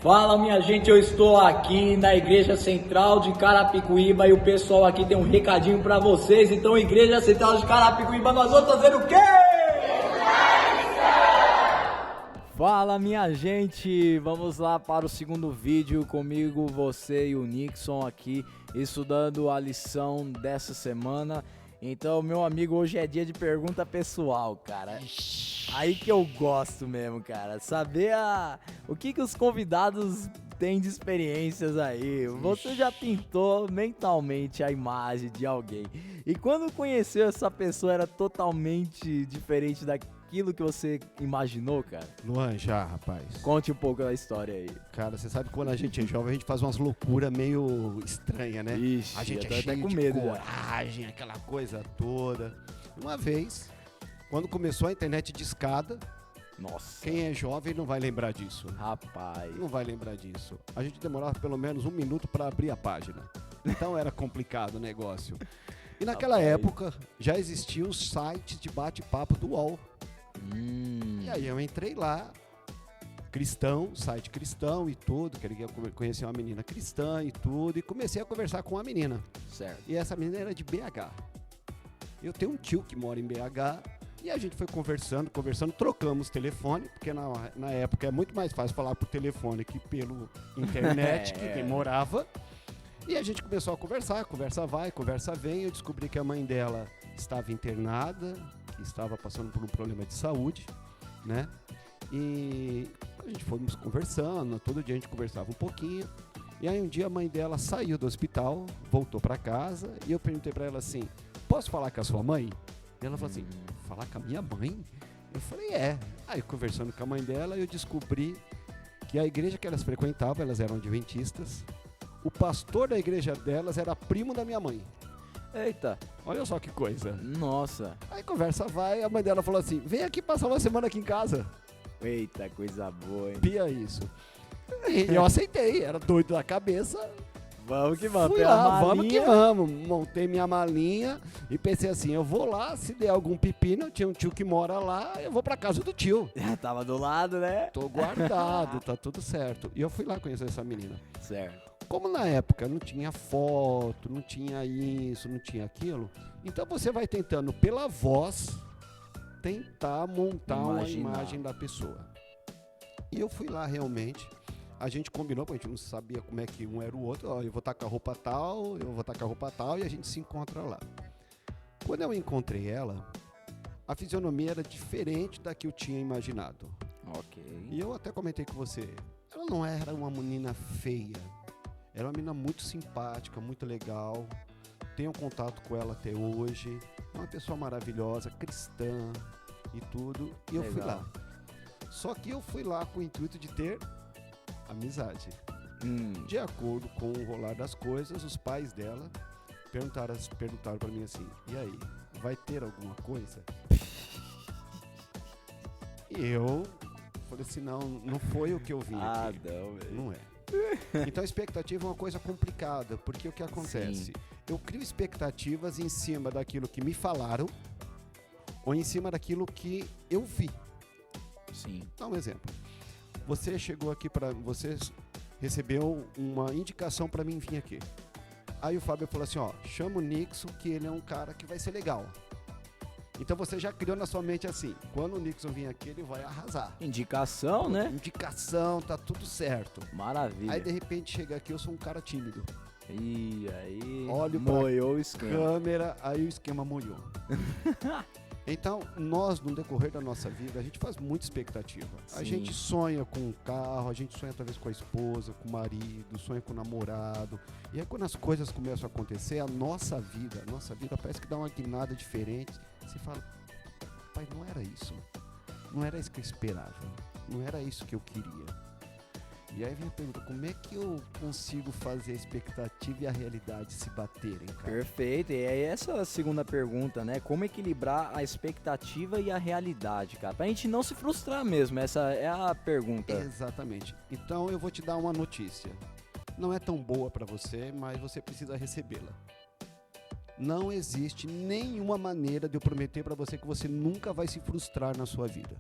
Fala, minha gente, eu estou aqui na Igreja Central de Carapicuíba e o pessoal aqui tem um recadinho pra vocês. Então, Igreja Central de Carapicuíba, nós vamos fazer o quê? Fala, minha gente, vamos lá para o segundo vídeo comigo, você e o Nixon aqui estudando a lição dessa semana. Então, meu amigo, hoje é dia de pergunta pessoal, cara. Aí que eu gosto mesmo, cara. Saber o que os convidados têm de experiências aí. Você já pintou mentalmente a imagem de alguém. E quando conheceu essa pessoa, era totalmente diferente daquilo que você imaginou, cara? Luan, já, rapaz. Conte um pouco da história aí. Cara, você sabe que quando a gente é jovem, a gente faz umas loucuras meio estranhas, né? Ixi, a gente eu tô é até cheio com de medo já. coragem, aquela coisa toda. Uma vez, quando começou a internet de escada, Nossa. quem é jovem não vai lembrar disso. Rapaz. Não vai lembrar disso. A gente demorava pelo menos 1 minuto para abrir a página. Então era complicado o negócio. E naquela Rapaz. época, já existiam os sites de bate-papo do UOL. E aí eu entrei lá, cristão, site cristão e tudo, queria conhecer uma menina cristã e tudo, e comecei a conversar com uma menina. Certo. E essa menina era de BH. Eu tenho um tio que mora em BH, e a gente foi conversando, trocamos telefone, porque na época é muito mais fácil falar por telefone que pelo internet, que demorava. E a gente começou a conversar, conversa vai, conversa vem, eu descobri que a mãe dela estava internada, que estava passando por um problema de saúde, né? E a gente fomos conversando, todo dia a gente conversava um pouquinho. E aí um dia a mãe dela saiu do hospital, voltou para casa, e eu perguntei para ela assim: posso falar com a sua mãe? E ela falou assim: falar com a minha mãe? Eu falei: é. Aí conversando com a mãe dela, eu descobri que a igreja que elas frequentavam, elas eram adventistas, o pastor da igreja delas era primo da minha mãe. Eita. Olha só que coisa. Nossa. Aí conversa vai, a mãe dela falou assim: vem aqui passar uma semana aqui em casa. Eita, coisa boa, hein? Pia isso. E eu aceitei, era doido da cabeça. Vamos que vamos. Fui lá, vamos que vamos. Montei minha malinha e pensei assim: eu vou lá, se der algum pepino, eu tinha um tio que mora lá, eu vou pra casa do tio. Tava do lado, né? Tô guardado, tá tudo certo. E eu fui lá conhecer essa menina. Certo. Como na época não tinha foto, não tinha isso, não tinha aquilo, então você vai tentando pela voz tentar montar uma imagem da pessoa. E eu fui lá realmente, a gente combinou, porque a gente não sabia como é que um era o outro, ó, eu vou estar com a roupa tal, eu vou estar com a roupa tal, e a gente se encontra lá. Quando eu encontrei ela, a fisionomia era diferente da que eu tinha imaginado. Ok. E eu até comentei com você, ela não era uma menina feia. Era uma menina muito simpática, muito legal. Tenho contato com ela até hoje. É uma pessoa maravilhosa, cristã e tudo. E eu fui lá. Só que eu fui lá com o intuito de ter amizade. De acordo com o rolar das coisas, os pais dela perguntaram pra mim assim: e aí, vai ter alguma coisa? E eu falei assim: não foi o que eu vim aqui. Não, velho. Não é. Então a expectativa é uma coisa complicada, porque o que acontece? Sim. Eu crio expectativas em cima daquilo que me falaram ou em cima daquilo que eu vi. Sim. Dá um exemplo. Você chegou aqui você recebeu uma indicação para mim vir aqui. Aí o Fábio falou assim: ó, chama o Nixon que ele é um cara que vai ser legal. Então você já criou na sua mente assim: quando o Nixon vir aqui, ele vai arrasar. Indicação, né? Indicação, tá tudo certo. Maravilha. Aí de repente chega aqui, eu sou um cara tímido. E aí, olho moiou o esquema. Câmera, aí o esquema moiou. Então, nós, no decorrer da nossa vida, a gente faz muita expectativa. Sim. A gente sonha com um carro, a gente sonha talvez com a esposa, com o marido, sonha com o namorado. E aí quando as coisas começam a acontecer, a nossa vida parece que dá uma guinada diferente. Você fala: pai, não era isso. Não era isso que eu esperava. Não era isso que eu queria. E aí vem a pergunta: como é que eu consigo fazer a expectativa e a realidade se baterem, cara? Perfeito, e aí essa é a segunda pergunta, né? Como equilibrar a expectativa e a realidade, cara? Pra gente não se frustrar mesmo, essa é a pergunta. Exatamente. Então eu vou te dar uma notícia. Não é tão boa pra você, mas você precisa recebê-la. Não existe nenhuma maneira de eu prometer pra você que você nunca vai se frustrar na sua vida.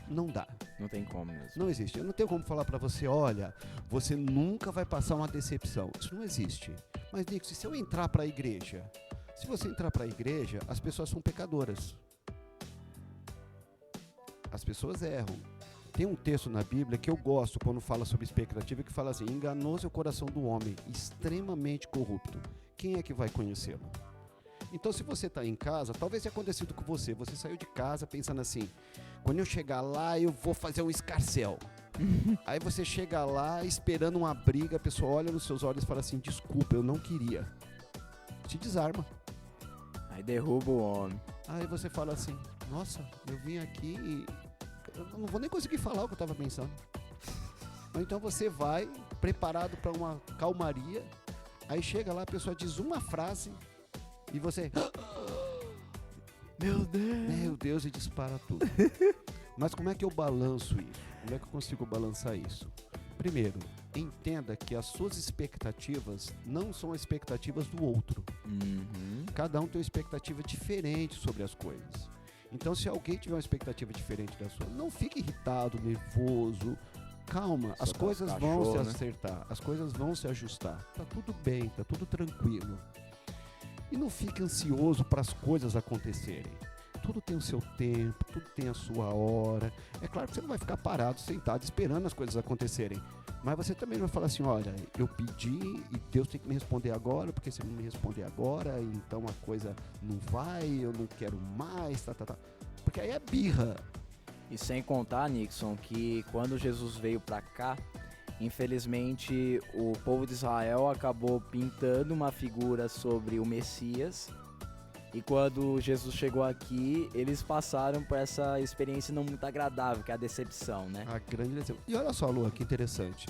Não dá. Não tem como mesmo. Não existe. Eu não tenho como falar para você, olha, você nunca vai passar uma decepção. Isso não existe. Mas, Nico, se eu entrar para a igreja, se você entrar para a igreja, as pessoas são pecadoras. As pessoas erram. Tem um texto na Bíblia que eu gosto quando fala sobre expectativa, que fala assim: enganoso é o coração do homem, extremamente corrupto. Quem é que vai conhecê-lo? Então, se você está em casa, talvez tenha acontecido com você. Você saiu de casa pensando assim: quando eu chegar lá, eu vou fazer um escarcéu. Aí você chega lá esperando uma briga, a pessoa olha nos seus olhos e fala assim: desculpa, eu não queria. Te desarma. Aí derruba o homem. Aí você fala assim: nossa, eu vim aqui e eu não vou nem conseguir falar o que eu estava pensando. Ou então você vai preparado para uma calmaria, aí chega lá, a pessoa diz uma frase e você... Meu Deus, e dispara tudo. Mas como é que eu balanço isso? Como é que eu consigo balançar isso? Primeiro, entenda que as suas expectativas não são as expectativas do outro. Cada um tem uma expectativa diferente sobre as coisas. Então, se alguém tiver uma expectativa diferente da sua, não fique irritado, nervoso. Calma, as coisas vão se acertar, as coisas vão se ajustar. Tá tudo bem, tá tudo tranquilo. E não fique ansioso para as coisas acontecerem. Tudo tem o seu tempo, tudo tem a sua hora. É claro que você não vai ficar parado, sentado, esperando as coisas acontecerem. Mas você também não vai falar assim: olha, eu pedi e Deus tem que me responder agora, porque se ele não me responder agora, então a coisa não vai, eu não quero mais, tá. Porque aí é birra. E sem contar, Nixon, que quando Jesus veio pra cá, infelizmente o povo de Israel acabou pintando uma figura sobre o Messias. E quando Jesus chegou aqui, eles passaram por essa experiência não muito agradável, que é a decepção, né? A grande decepção. E olha só, Lua, que interessante.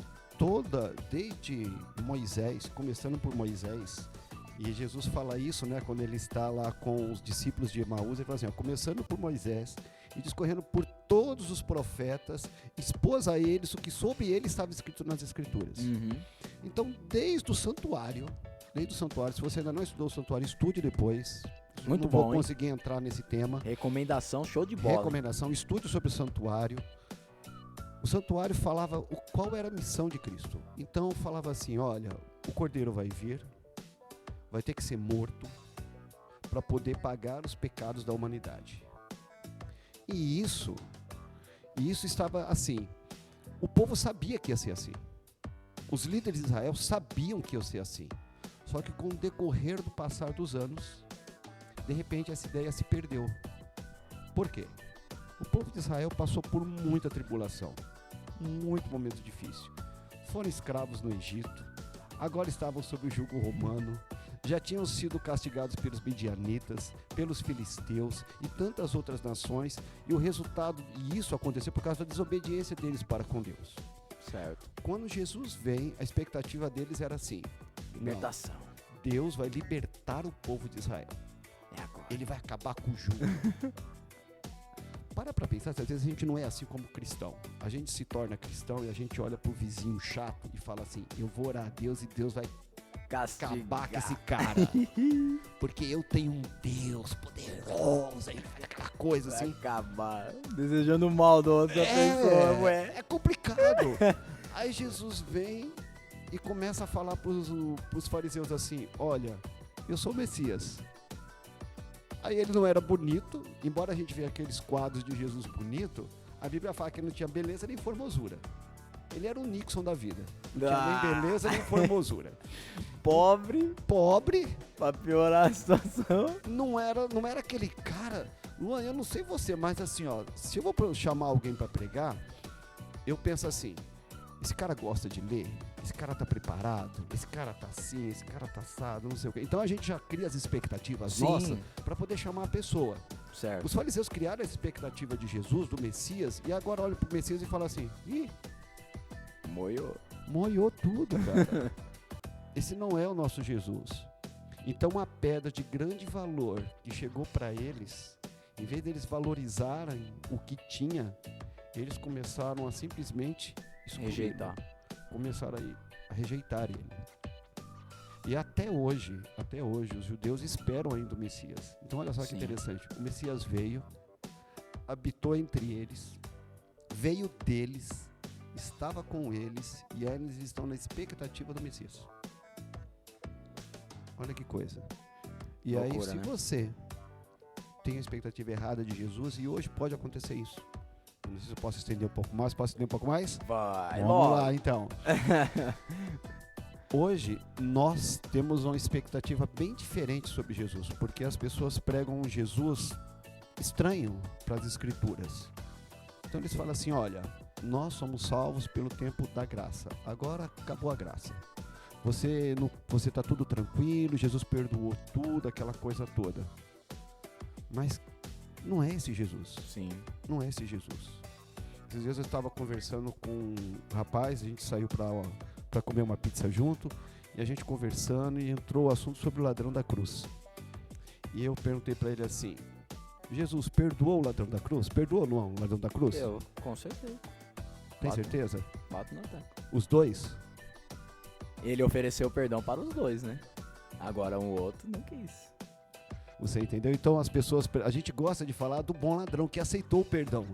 Desde Moisés, começando por Moisés, e Jesus fala isso, né, quando ele está lá com os discípulos de Emaús, ele fala assim, ó, começando por Moisés e discorrendo por todos os profetas, expôs a eles o que sobre ele estava escrito nas Escrituras. Então, desde o santuário, se você ainda não estudou o santuário, estude depois. Muito não bom, vou conseguir entrar nesse tema. Recomendação, show de bola. Recomendação, estude sobre o santuário. O santuário falava qual era a missão de Cristo. Então falava assim, olha, o cordeiro vai vir, vai ter que ser morto para poder pagar os pecados da humanidade. E isso estava assim. O povo sabia que ia ser assim. Os líderes de Israel sabiam que ia ser assim. Só que com o decorrer do passar dos anos, de repente essa ideia se perdeu. Por quê? O povo de Israel passou por muita tribulação, muito momento difícil. Foram escravos no Egito, agora estavam sob o jugo romano, já tinham sido castigados pelos midianitas, pelos filisteus e tantas outras nações, e o resultado, e isso aconteceu por causa da desobediência deles para com Deus. Certo. Quando Jesus vem, a expectativa deles era assim: Libertação. Deus vai libertar o povo de Israel. É agora. Ele vai acabar com o jugo. Para pensar, às vezes a gente não é assim como cristão. A gente se torna cristão e a gente olha pro vizinho chato e fala assim: eu vou orar a Deus e Deus vai acabar com esse cara. Porque eu tenho um Deus poderoso. Aí faz aquela coisa Vai assim. acabar desejando mal da outra pessoa, ué. É complicado. Aí Jesus vem e começa a falar pros fariseus assim: olha, eu sou o Messias. Aí ele não era bonito, embora a gente veja aqueles quadros de Jesus bonito, a Bíblia fala que ele não tinha beleza nem formosura. Ele era o Nixon da vida. Não tinha nem beleza nem formosura. Pobre, pra piorar a situação. Não era aquele cara. Luan, eu não sei você, mas assim, ó, se eu vou chamar alguém para pregar, eu penso assim: esse cara gosta de ler, esse cara tá preparado, esse cara tá assim, esse cara tá assado, não sei o quê. Então a gente já cria as expectativas nossas para poder chamar a pessoa. Certo. Os fariseus criaram a expectativa de Jesus, do Messias, e agora olham pro Messias e falam assim: ih, moiou tudo, cara. Esse não é o nosso Jesus. Então uma pedra de grande valor que chegou para eles, em vez deles valorizarem o que tinha, eles começaram a simplesmente Rejeitar. Começaram a rejeitar ele. E até hoje, os judeus esperam ainda o Messias. Então olha só que interessante, o Messias veio, habitou entre eles, veio deles, estava com eles, e aí eles estão na expectativa do Messias. Olha que coisa. E Loucura, aí, se né? você tem a expectativa errada de Jesus, e hoje pode acontecer isso. Eu não sei se eu posso estender um pouco mais. Posso estender um pouco mais? Vai, Vamos logo. lá, então. Hoje, nós temos uma expectativa bem diferente sobre Jesus, porque as pessoas pregam um Jesus estranho para as Escrituras. Então eles falam assim, olha, nós somos salvos pelo tempo da graça. Agora acabou a graça. Você está tudo tranquilo, Jesus perdoou tudo, aquela coisa toda. Mas não é esse Jesus. Sim. Não é esse Jesus. Esses dias eu estava conversando com um rapaz, a gente saiu para comer uma pizza junto, e a gente conversando, e entrou o assunto sobre o ladrão da cruz. E eu perguntei para ele assim, Jesus perdoou o ladrão da cruz? Perdoou não o ladrão da cruz? Eu, com certeza. Tem Bato- certeza? Bato na tecla. Os dois? Ele ofereceu perdão para os dois, né? Agora o outro não quis. Você entendeu? Então as pessoas, a gente gosta de falar do bom ladrão que aceitou o perdão.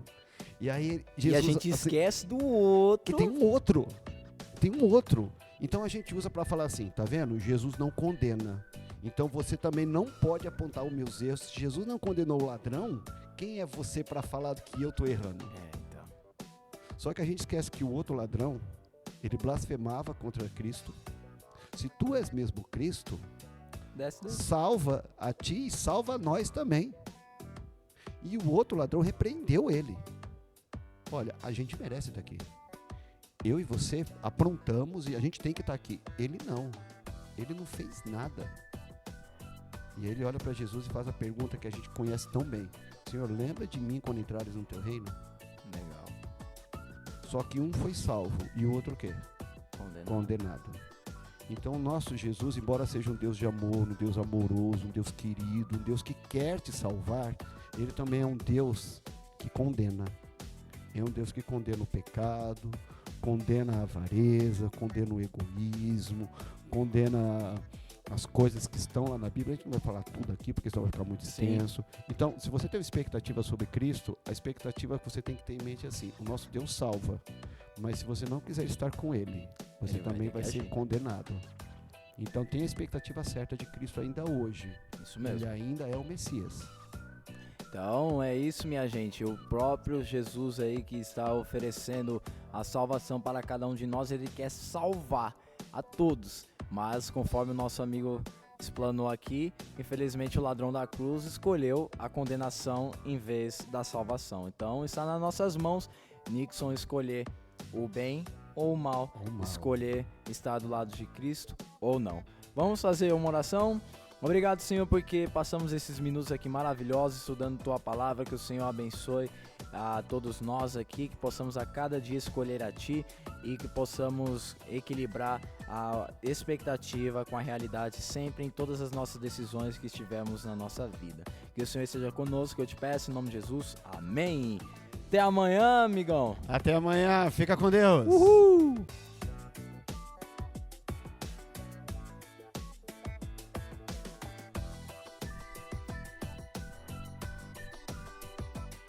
E aí Jesus E a gente esquece do outro. que tem um outro. Tem um outro. Então a gente usa para falar assim, tá vendo? Jesus não condena. Então você também não pode apontar os meus erros. Se Jesus não condenou o ladrão, quem é você para falar que eu tô errando? Então. Só que a gente esquece que o outro ladrão, ele blasfemava contra Cristo. Se tu és mesmo Cristo, Desce. salva a ti e salva a nós também. E o outro ladrão repreendeu ele. Olha, a gente merece estar aqui. Eu e você aprontamos e a gente tem que estar aqui. Ele não. Ele não fez nada. E ele olha para Jesus e faz a pergunta que a gente conhece tão bem. Senhor, lembra de mim quando entrares no teu reino? Legal. Só que um foi salvo e o outro o quê? Condenado. Então o nosso Jesus, embora seja um Deus de amor, um Deus amoroso, um Deus querido, um Deus que quer te salvar, ele também é um Deus que condena. É um Deus que condena o pecado, condena a avareza, condena o egoísmo, condena as coisas que estão lá na Bíblia. A gente não vai falar tudo aqui, porque senão vai ficar muito Sim. extenso. Então, se você tem uma expectativa sobre Cristo, a expectativa que você tem que ter em mente é assim, o nosso Deus salva, mas se você não quiser estar com Ele, você Ele vai também ter vai que ser agir. condenado. Então, tenha a expectativa certa de Cristo ainda hoje. Isso mesmo. Ele ainda é o Messias. Então é isso, minha gente. O próprio Jesus aí que está oferecendo a salvação para cada um de nós, ele quer salvar a todos. Mas conforme o nosso amigo explanou aqui, infelizmente o ladrão da cruz escolheu a condenação em vez da salvação. Então está nas nossas mãos, Nixon, escolher o bem ou o mal, escolher estar do lado de Cristo ou não. Vamos fazer uma oração? Obrigado, Senhor, porque passamos esses minutos aqui maravilhosos estudando Tua Palavra. Que o Senhor abençoe a todos nós aqui, que possamos a cada dia escolher a Ti e que possamos equilibrar a expectativa com a realidade sempre em todas as nossas decisões que estivermos na nossa vida. Que o Senhor esteja conosco, eu te peço em nome de Jesus. Amém. Até amanhã, amigão. Até amanhã. Fica com Deus. Uhul!